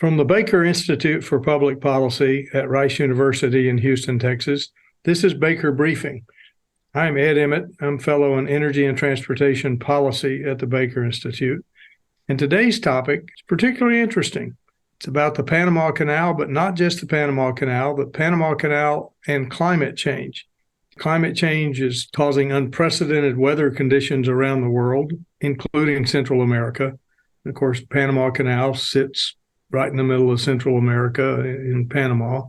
From the Baker Institute for Public Policy at Rice University in Houston, Texas, this is Baker Briefing. I'm Ed Emmett. I'm fellow in Energy and Transportation Policy at the Baker Institute. And today's topic is particularly interesting. It's about the Panama Canal, but not just the Panama Canal, but Panama Canal and climate change. Climate change is causing unprecedented weather conditions around the world, including Central America. And of course, the Panama Canal sits right in the middle of Central America in Panama.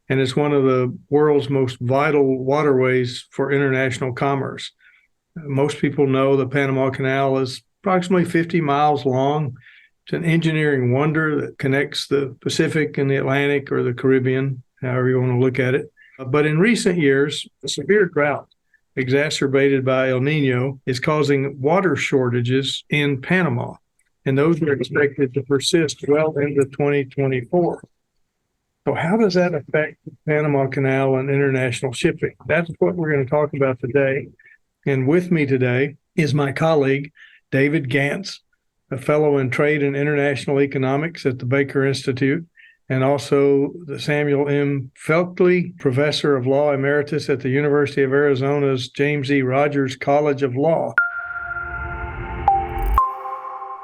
And it's one of the world's most vital waterways for international commerce. Most people know the Panama Canal is approximately 50 miles long. It's an engineering wonder that connects the Pacific and the Atlantic or the Caribbean, however you want to look at it. But in recent years, a severe drought exacerbated by El Niño is causing water shortages in Panama. And those are expected to persist well into 2024. So how does that affect the Panama Canal and international shipping? That's what we're going to talk about today. And with me today is my colleague, David Gantz, a fellow in trade and international economics at the Baker Institute, and also the Samuel M. Felkley Professor of Law Emeritus at the University of Arizona's James E. Rogers College of Law.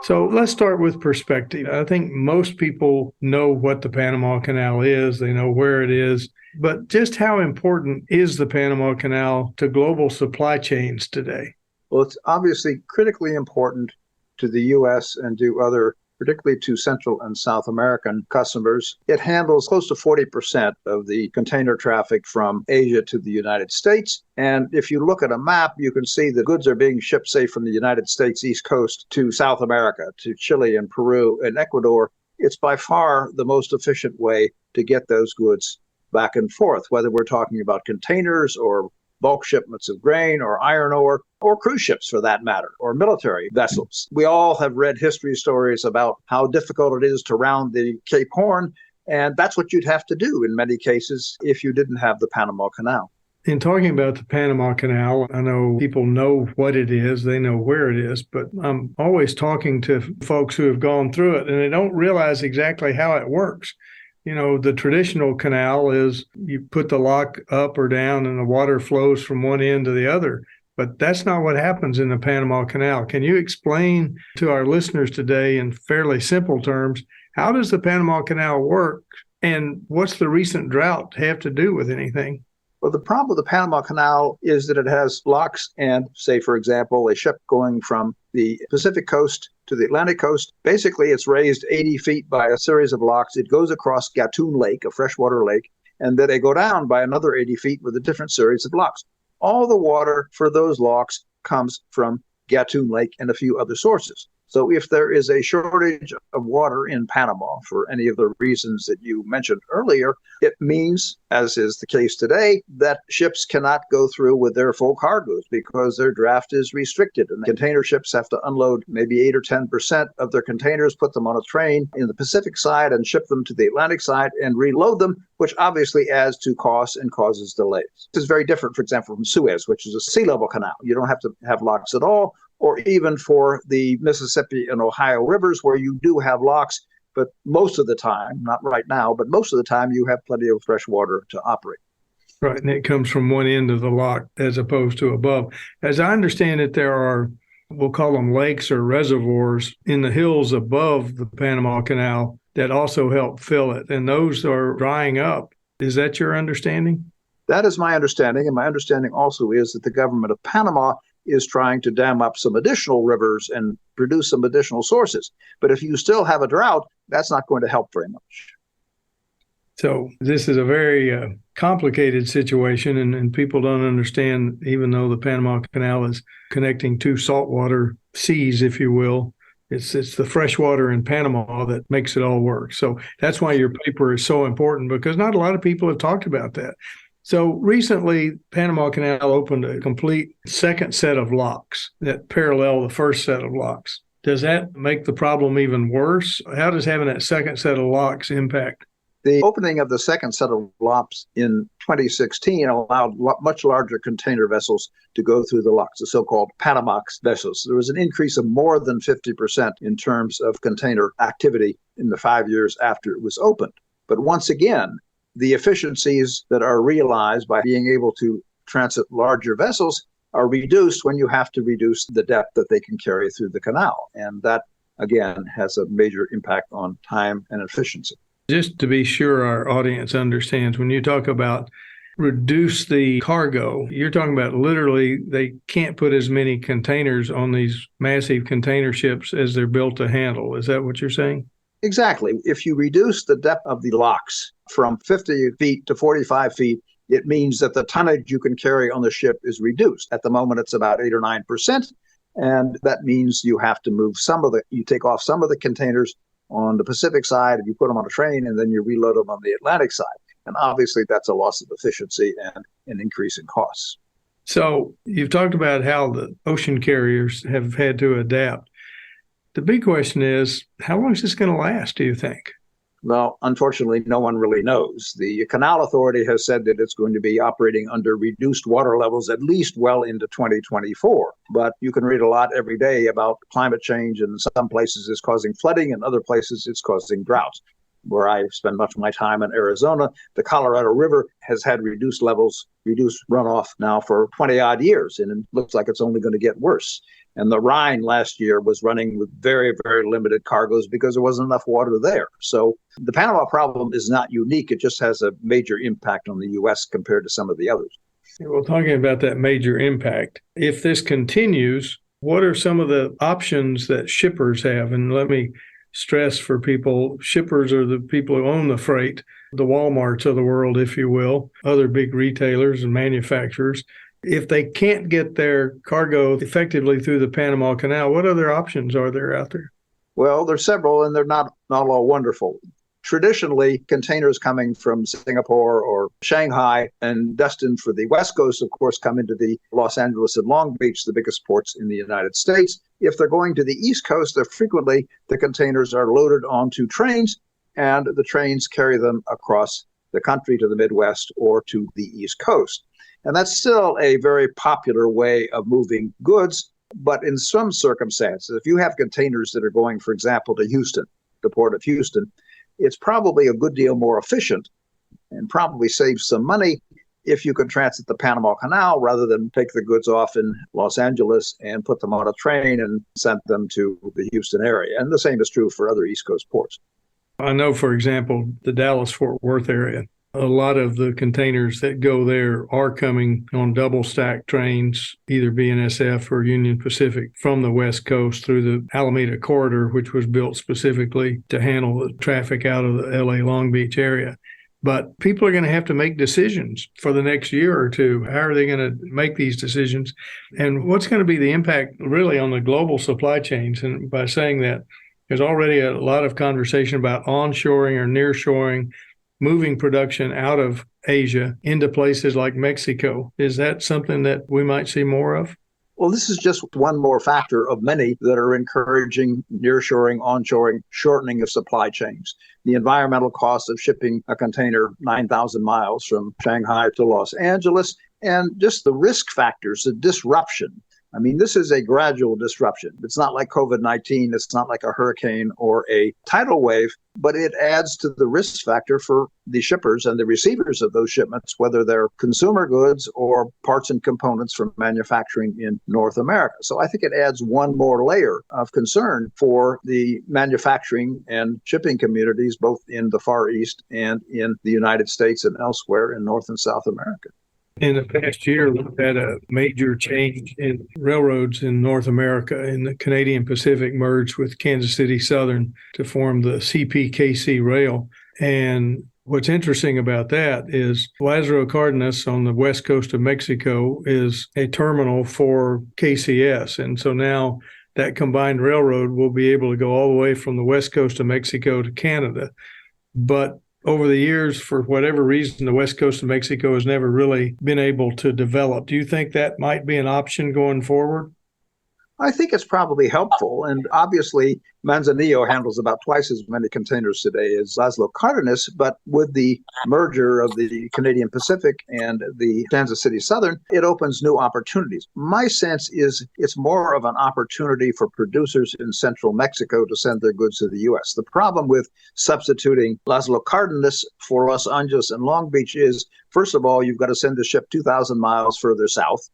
So let's start with perspective. I think most people know what the Panama Canal is. They know where it is. But just how important is the Panama Canal to global supply chains today? Well, it's obviously critically important to the U.S. and to other, particularly to Central and South American customers. It handles close to 40% of the container traffic from Asia to the United States. And if you look at a map, you can see the goods are being shipped, say, from the United States East Coast to South America, to Chile and Peru and Ecuador. It's by far the most efficient way to get those goods back and forth, whether we're talking about containers or bulk shipments of grain or iron ore, or cruise ships for that matter, or military vessels. We all have read history stories about how difficult it is to round the Cape Horn, and that's what you'd have to do in many cases if you didn't have the Panama Canal. In talking about the Panama Canal, I know people know what it is, they know where it is, but I'm always talking to folks who have gone through it, and they don't realize exactly how it works. You know, the traditional canal is you put the lock up or down and the water flows from one end to the other. But that's not what happens in the Panama Canal. Can you explain to our listeners today in fairly simple terms, how does the Panama Canal work and what's the recent drought have to do with anything? Well, the problem with the Panama Canal is that it has locks and, say, for example, a ship going from the Pacific coast to the Atlantic coast. Basically, it's raised 80 feet by a series of locks. It goes across Gatun Lake, a freshwater lake, and then they go down by another 80 feet with a different series of locks. All the water for those locks comes from Gatun Lake and a few other sources. So if there is a shortage of water in Panama for any of the reasons that you mentioned earlier, it means, as is the case today, that ships cannot go through with their full cargoes because their draft is restricted. And container ships have to unload maybe 8 or 10% of their containers, put them on a train in the Pacific side and ship them to the Atlantic side and reload them, which obviously adds to costs and causes delays. This is very different, for example, from Suez, which is a sea level canal. You don't have to have locks at all, or even for the Mississippi and Ohio rivers where you do have locks, but most of the time, not right now, but most of the time you have plenty of fresh water to operate. Right, and it comes from one end of the lock as opposed to above. As I understand it, there are, we'll call them lakes or reservoirs in the hills above the Panama Canal that also help fill it, and those are drying up. Is that your understanding? That is my understanding, and my understanding also is that the government of Panama is trying to dam up some additional rivers and produce some additional sources. But if you still have a drought, that's not going to help very much. So this is a very complicated situation, and people don't understand, even though the Panama Canal is connecting two saltwater seas, if you will, it's the fresh water in Panama that makes it all work. So that's why your paper is so important, because not a lot of people have talked about that. So recently, Panama Canal opened a complete second set of locks that parallel the first set of locks. Does that make the problem even worse? How does having that second set of locks impact? The opening of the second set of locks in 2016 allowed much larger container vessels to go through the locks, the so-called Panama vessels. There was an increase of more than 50% in terms of container activity in the 5 years after it was opened. But once again, the efficiencies that are realized by being able to transit larger vessels are reduced when you have to reduce the depth that they can carry through the canal. And that, again, has a major impact on time and efficiency. Just to be sure our audience understands, when you talk about reduce the cargo, you're talking about literally they can't put as many containers on these massive container ships as they're built to handle. Is that what you're saying? Exactly. If you reduce the depth of the locks from 50 feet to 45 feet, it means that the tonnage you can carry on the ship is reduced. At the moment, it's about 8 or 9%. And that means you have to move you take off some of the containers on the Pacific side, and you put them on a train, and then you reload them on the Atlantic side. And obviously, that's a loss of efficiency and an increase in costs. So you've talked about how the ocean carriers have had to adapt. The big question is, how long is this going to last, do you think? Well, unfortunately, no one really knows. The Canal Authority has said that it's going to be operating under reduced water levels at least well into 2024. But you can read a lot every day about climate change, and in some places it's causing flooding, and other places it's causing droughts. Where I spend much of my time in Arizona, the Colorado River has had reduced runoff now for 20-odd years, and it looks like it's only going to get worse. And the Rhine last year was running with very, very limited cargoes because there wasn't enough water there. So the Panama problem is not unique. It just has a major impact on the U.S. compared to some of the others. Well, talking about that major impact, if this continues, what are some of the options that shippers have? And let me stress for people, shippers are the people who own the freight, the Walmarts of the world, if you will, other big retailers and manufacturers. If they can't get their cargo effectively through the Panama Canal, what other options are there out there? Well, there's several, and they're not all wonderful. Traditionally, containers coming from Singapore or Shanghai and destined for the West Coast, of course, come into the Los Angeles and Long Beach, the biggest ports in the United States. If they're going to the East Coast, frequently the containers are loaded onto trains, and the trains carry them across the country to the Midwest or to the East Coast. And that's still a very popular way of moving goods. But in some circumstances, if you have containers that are going, for example, to Houston, the port of Houston, it's probably a good deal more efficient and probably saves some money if you can transit the Panama Canal rather than take the goods off in Los Angeles and put them on a train and send them to the Houston area. And the same is true for other East Coast ports. I know, for example, the Dallas-Fort Worth area, a lot of the containers that go there are coming on double-stack trains, either BNSF or Union Pacific, from the West Coast through the Alameda Corridor, which was built specifically to handle the traffic out of the LA Long Beach area. But people are going to have to make decisions for the next year or two. How are they going to make these decisions? And what's going to be the impact really on the global supply chains? And by saying that, there's already a lot of conversation about onshoring or nearshoring, moving production out of Asia into places like Mexico. Is that something that we might see more of? Well, this is just one more factor of many that are encouraging nearshoring, onshoring, shortening of supply chains. The environmental cost of shipping a container 9,000 miles from Shanghai to Los Angeles, and just the risk factors, the disruption. I mean, this is a gradual disruption. It's not like COVID-19. It's not like a hurricane or a tidal wave, but it adds to the risk factor for the shippers and the receivers of those shipments, whether they're consumer goods or parts and components from manufacturing in North America. So I think it adds one more layer of concern for the manufacturing and shipping communities, both in the Far East and in the United States and elsewhere in North and South America. In the past year, we've had a major change in railroads in North America, and the Canadian Pacific merged with Kansas City Southern to form the CPKC Rail. And what's interesting about that is Lázaro Cárdenas on the west coast of Mexico is a terminal for KCS. And so now that combined railroad will be able to go all the way from the west coast of Mexico to Canada. But over the years, for whatever reason, the west coast of Mexico has never really been able to develop. Do you think that might be an option going forward? I think it's probably helpful. And obviously, Manzanillo handles about twice as many containers today as Laszlo Cárdenas. But with the merger of the Canadian Pacific and the Kansas City Southern, it opens new opportunities. My sense is it's more of an opportunity for producers in central Mexico to send their goods to the U.S. The problem with substituting Laszlo Cárdenas for Los Angeles and Long Beach is, first of all, you've got to send the ship 2,000 miles further south.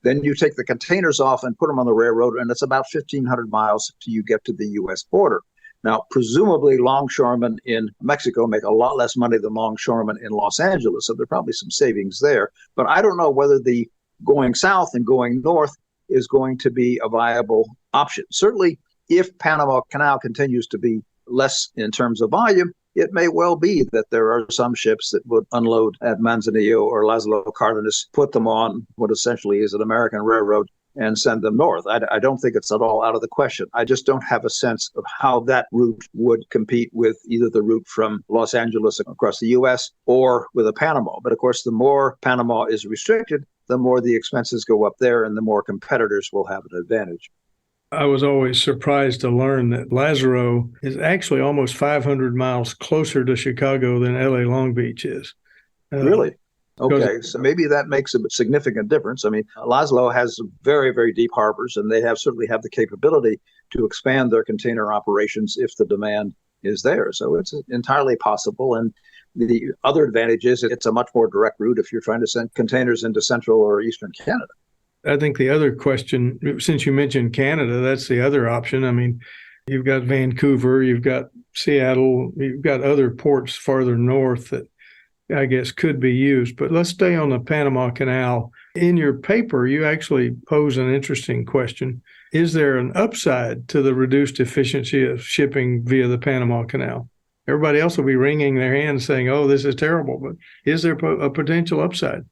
Then you take the containers off and put them on the railroad, and it's about 1,500 miles till you get to the U.S. border. Now, presumably, longshoremen in Mexico make a lot less money than longshoremen in Los Angeles, so there are probably some savings there. But I don't know whether the going south and going north is going to be a viable option. Certainly, if Panama Canal continues to be less in terms of volume, it may well be that there are some ships that would unload at Manzanillo or Laszlo Cárdenas, put them on what essentially is an American railroad, and send them north. I don't think it's at all out of the question. I just don't have a sense of how that route would compete with either the route from Los Angeles across the U.S. or with a Panama. But of course, the more Panama is restricted, the more the expenses go up there and the more competitors will have an advantage. I was always surprised to learn that Lázaro is actually almost 500 miles closer to Chicago than LA Long Beach is. Really? Okay, so maybe that makes a significant difference. I mean, Lázaro has very, very deep harbors, and they certainly have the capability to expand their container operations if the demand is there. So it's entirely possible. And the other advantage is it's a much more direct route if you're trying to send containers into central or eastern Canada. I think the other question, since you mentioned Canada, that's the other option. I mean, you've got Vancouver, you've got Seattle, you've got other ports farther north that I guess could be used. But let's stay on the Panama Canal. In your paper, you actually pose an interesting question. Is there an upside to the reduced efficiency of shipping via the Panama Canal? Everybody else will be wringing their hands saying, oh, this is terrible. But is there a potential upside?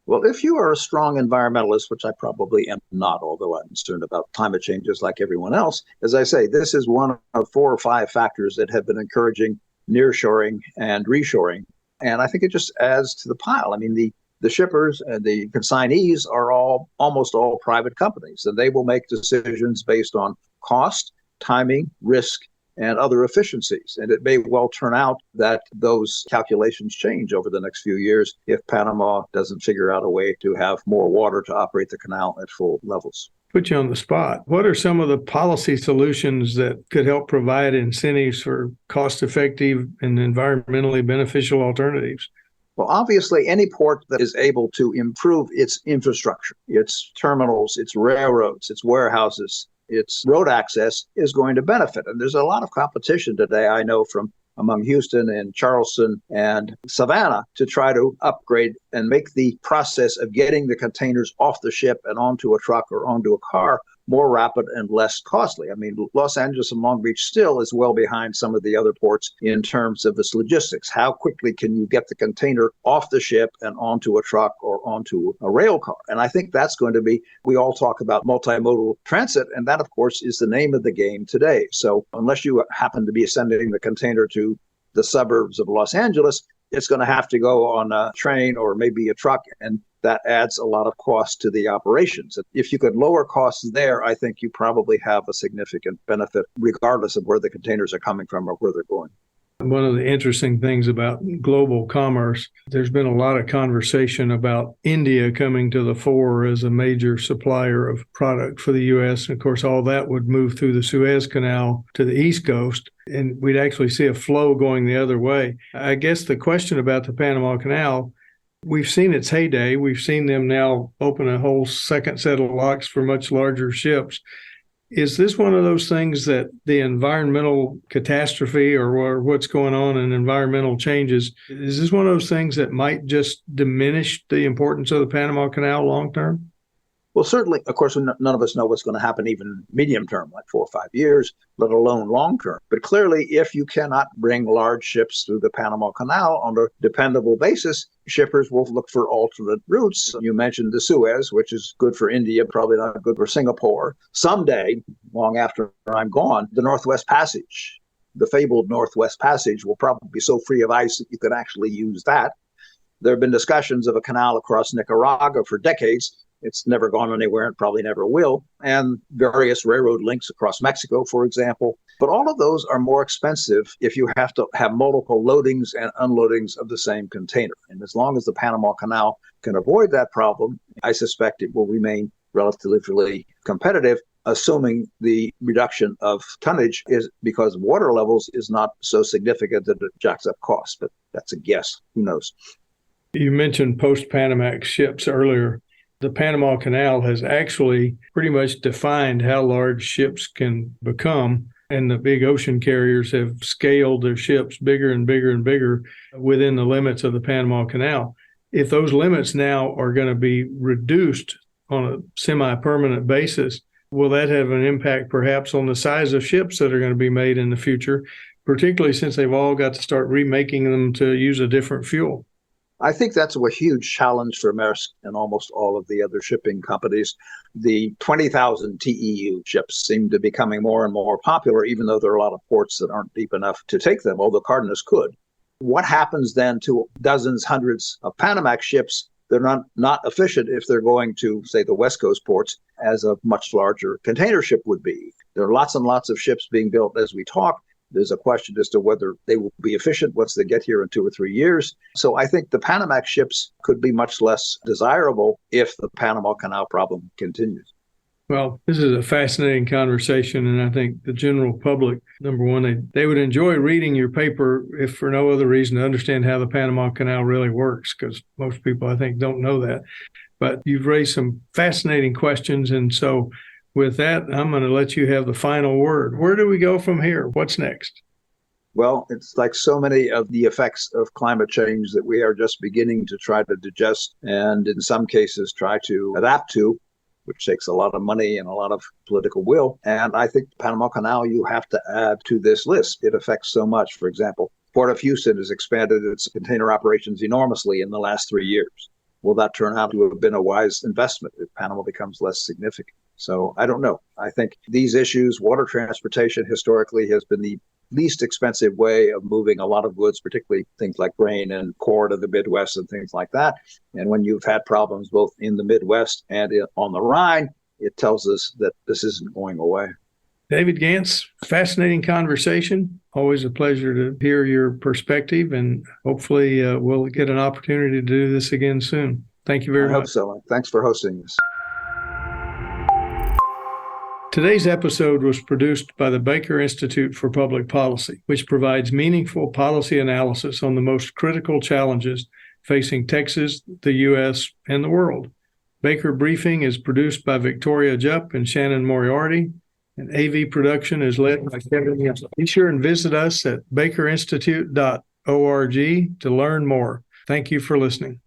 Well, if you are a strong environmentalist, which I probably am not, although I'm concerned about climate changes like everyone else, as I say, this is one of 4 or 5 factors that have been encouraging nearshoring and reshoring. And I think it just adds to the pile. I mean, the shippers and the consignees are almost all private companies, and they will make decisions based on cost, timing, risk, and other efficiencies. And it may well turn out that those calculations change over the next few years if Panama doesn't figure out a way to have more water to operate the canal at full levels. Put you on the spot. What are some of the policy solutions that could help provide incentives for cost-effective and environmentally beneficial alternatives? Well, obviously, any port that is able to improve its infrastructure, its terminals, its railroads, its warehouses, its road access is going to benefit. And there's a lot of competition today, I know, from among Houston and Charleston and Savannah to try to upgrade and make the process of getting the containers off the ship and onto a truck or onto a car more rapid and less costly. I mean, Los Angeles and Long Beach still is well behind some of the other ports in terms of its logistics. How quickly can you get the container off the ship and onto a truck or onto a rail car? And I think that's going to be, we all talk about multimodal transit, and that, of course, is the name of the game today. So unless you happen to be sending the container to the suburbs of Los Angeles, it's going to have to go on a train or maybe a truck, and that adds a lot of cost to the operations. If you could lower costs there, I think you probably have a significant benefit, regardless of where the containers are coming from or where they're going. One of the interesting things about global commerce, there's been a lot of conversation about India coming to the fore as a major supplier of product for the U.S. And of course, all that would move through the Suez Canal to the East Coast, and we'd actually see a flow going the other way. I guess the question about the Panama Canal, we've seen its heyday. We've seen them now open a whole second set of locks for much larger ships. Is this one of those things that the environmental catastrophe or what's going on in environmental changes, is this one of those things that might just diminish the importance of the Panama Canal long term? Well, certainly, of course, none of us know what's going to happen even medium term, like 4 or 5 years, let alone long term. But clearly, if you cannot bring large ships through the Panama Canal on a dependable basis, shippers will look for alternate routes. You mentioned the Suez, which is good for India, probably not good for Singapore. Someday, long after I'm gone, the Northwest Passage, the fabled Northwest Passage, will probably be so free of ice that you could actually use that. There have been discussions of a canal across Nicaragua for decades. It's never gone anywhere and probably never will. And various railroad links across Mexico, for example. But all of those are more expensive if you have to have multiple loadings and unloadings of the same container. And as long as the Panama Canal can avoid that problem, I suspect it will remain relatively competitive, assuming the reduction of tonnage is because water levels is not so significant that it jacks up costs. But that's a guess. Who knows? You mentioned post-Panamax ships earlier. The Panama Canal has actually pretty much defined how large ships can become, and the big ocean carriers have scaled their ships bigger and bigger and bigger within the limits of the Panama Canal. If those limits now are going to be reduced on a semi-permanent basis, will that have an impact perhaps on the size of ships that are going to be made in the future, particularly since they've all got to start remaking them to use a different fuel? I think that's a huge challenge for Maersk and almost all of the other shipping companies. The 20,000 TEU ships seem to be becoming more and more popular, even though there are a lot of ports that aren't deep enough to take them, although Cardenas could. What happens then to dozens, hundreds of Panamax ships? They're not efficient if they're going to, say, the West Coast ports, as a much larger container ship would be. There are lots and lots of ships being built as we talk. There's a question as to whether they will be efficient once they get here in 2 or 3 years. So I think the Panamax ships could be much less desirable if the Panama Canal problem continues. Well, this is a fascinating conversation, and I think the general public, number one, they would enjoy reading your paper if for no other reason to understand how the Panama Canal really works, because most people, I think, don't know that. But you've raised some fascinating questions, and so with that, I'm going to let you have the final word. Where do we go from here? What's next? Well, it's like so many of the effects of climate change that we are just beginning to try to digest and in some cases try to adapt to, which takes a lot of money and a lot of political will. And I think the Panama Canal, you have to add to this list. It affects so much. For example, Port of Houston has expanded its container operations enormously in the last 3 years. Will that turn out to have been a wise investment if Panama becomes less significant? So I don't know. I think these issues, water transportation historically has been the least expensive way of moving a lot of goods, particularly things like grain and corn to the Midwest and things like that. And when you've had problems both in the Midwest and on the Rhine, it tells us that this isn't going away. David Gantz, fascinating conversation. Always a pleasure to hear your perspective, and hopefully we'll get an opportunity to do this again soon. Thank you very much. I hope so. Thanks for hosting this. Today's episode was produced by the Baker Institute for Public Policy, which provides meaningful policy analysis on the most critical challenges facing Texas, the U.S., and the world. Baker Briefing is produced by Victoria Jupp and Shannon Moriarty, and AV production is led by Kevin Niño. Be sure and visit us at bakerinstitute.org to learn more. Thank you for listening.